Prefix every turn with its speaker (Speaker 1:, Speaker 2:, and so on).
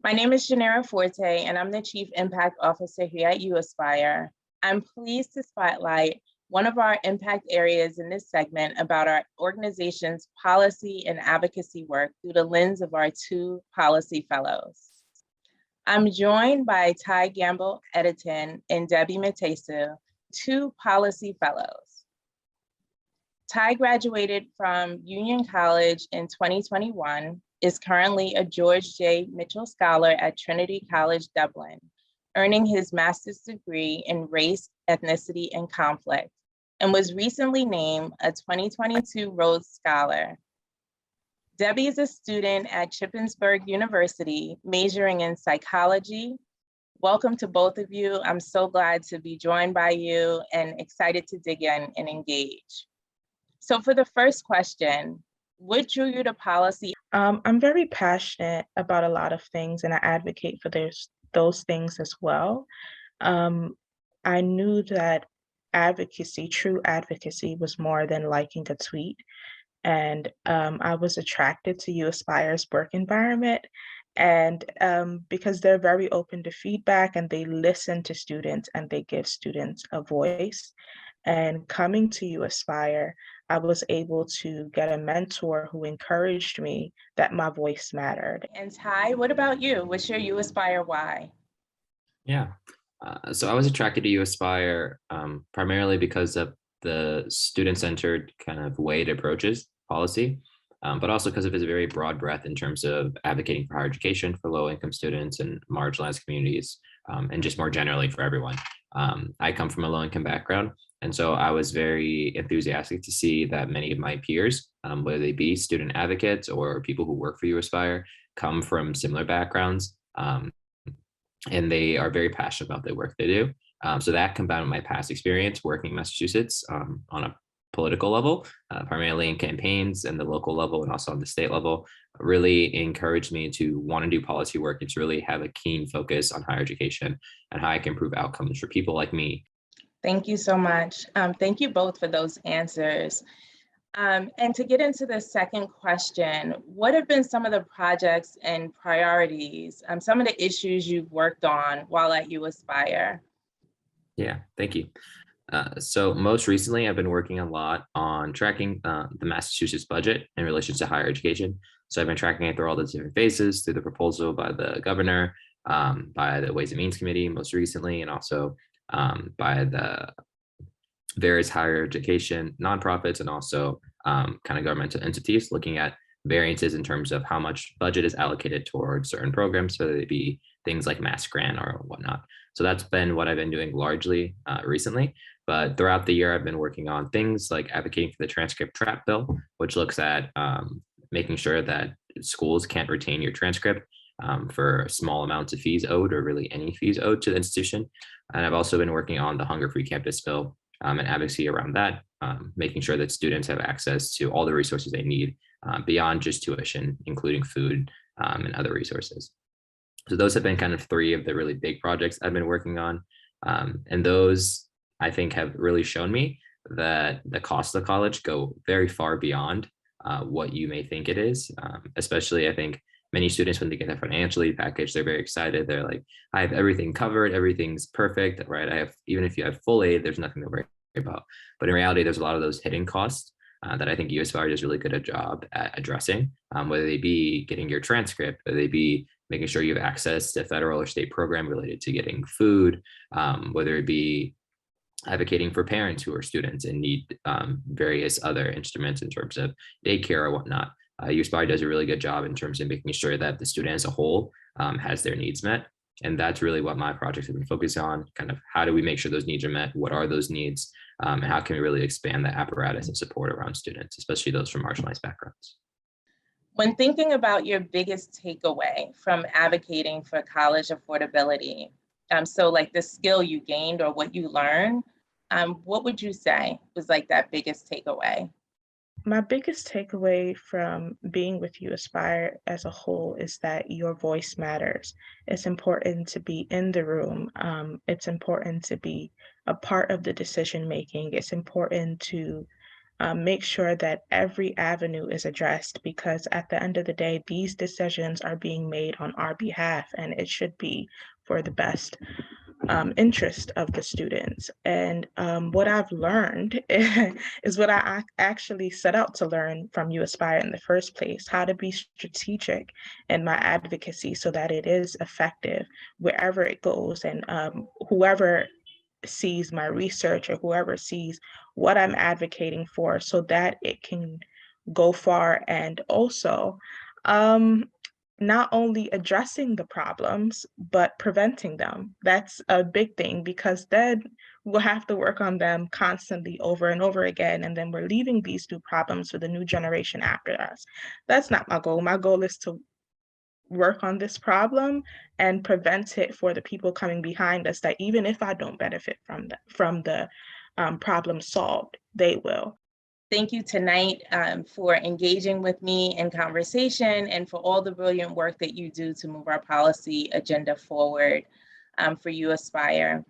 Speaker 1: My name is Janera Forte, and I'm the Chief Impact Officer here at uAspire. I'm pleased to spotlight one of our impact areas in this segment about our organization's policy and advocacy work through the lens of our two policy fellows. I'm joined by Ty Gamble Editon and Debbie Matesu, two policy fellows. Ty graduated from Union College in 2021, is currently a George J. Mitchell Scholar at Trinity College, Dublin, earning his master's degree in race, ethnicity, and conflict, and was recently named a 2022 Rhodes Scholar. Debbie is a student at Shippensburg University, majoring in psychology. Welcome to both of you. I'm so glad to be joined by you and excited to dig in and engage. So for the first question, what drew you to policy?
Speaker 2: I'm very passionate about a lot of things, and I advocate for those things as well. I knew that true advocacy, was more than liking a tweet. And I was attracted to uAspire's work environment. And because they're very open to feedback and they listen to students and they give students a voice. And coming to uAspire, I was able to get a mentor who encouraged me that my voice mattered.
Speaker 1: And Ty, what about you? What's your uAspire why?
Speaker 3: Yeah, so I was attracted to uAspire primarily because of the student-centered kind of way it approaches policy, but also because of its very broad breadth in terms of advocating for higher education for low-income students and marginalized communities, and just more generally for everyone. I come from a low-income background, and so I was very enthusiastic to see that many of my peers, whether they be student advocates or people who work for uAspire, come from similar backgrounds. And they are very passionate about the work they do. So that combined with my past experience working in Massachusetts on a political level, primarily in campaigns and the local level and also on the state level, really encouraged me to want to do policy work and to really have a keen focus on higher education and how I can improve outcomes for people like me.
Speaker 1: Thank you so much. Thank you both for those answers. And to get into the second question, what have been some of the projects and priorities, some of the issues you've worked on while at uAspire?
Speaker 3: Yeah, thank you. So most recently, I've been working a lot on tracking the Massachusetts budget in relation to higher education. So I've been tracking it through all the different phases, through the proposal by the governor, by the Ways and Means Committee most recently, and also by the various higher education nonprofits and also kind of governmental entities, looking at variances in terms of how much budget is allocated towards certain programs, whether they be things like mass grant or whatnot. So that's been what I've been doing largely recently. But throughout the year, I've been working on things like advocating for the transcript trap bill, which looks at making sure that schools can't retain your transcript for small amounts of fees owed or really any fees owed to the institution. And I've also been working on the hunger-free campus bill and advocacy around that, making sure that students have access to all the resources they need beyond just tuition, including food and other resources. So those have been kind of three of the really big projects I've been working on. And those, I think, have really shown me that the costs of college go very far beyond what you may think it is. Especially, I think, many students, when they get their financial aid package, they're very excited. They're like, I have everything covered. Everything's perfect, right? I have, even if you have full aid, there's nothing to worry about. But in reality, there's a lot of those hidden costs that I think uAspire does really good a job at addressing, whether they be getting your transcript, whether they be making sure you have access to federal or state program related to getting food, whether it be advocating for parents who are students and need various other instruments in terms of daycare or whatnot. uAspire does a really good job in terms of making sure that the student as a whole has their needs met. And that's really what my projects have been focused on, kind of how do we make sure those needs are met? What are those needs? And how can we really expand the apparatus of support around students, especially those from marginalized backgrounds?
Speaker 1: When thinking about your biggest takeaway from advocating for college affordability, so like the skill you gained or what you learned, what would you say was like that biggest takeaway?
Speaker 2: My biggest takeaway from being with uAspire as a whole is that your voice matters. It's important to be in the room. It's important to be a part of the decision making. It's important to make sure that every avenue is addressed, because at the end of the day, these decisions are being made on our behalf, and it should be for the best interest of the students. And what I've learned is what I actually set out to learn from uAspire in the first place: how to be strategic in my advocacy so that it is effective wherever it goes, and whoever sees my research or whoever sees what I'm advocating for, so that it can go far. And also, not only addressing the problems, but preventing them. That's a big thing, because then we'll have to work on them constantly over and over again. And then we're leaving these new problems for the new generation after us. That's not my goal. My goal is to work on this problem and prevent it for the people coming behind us, that even if I don't benefit from the problem solved, they will.
Speaker 1: Thank you tonight for engaging with me in conversation, and for all the brilliant work that you do to move our policy agenda forward for uAspire.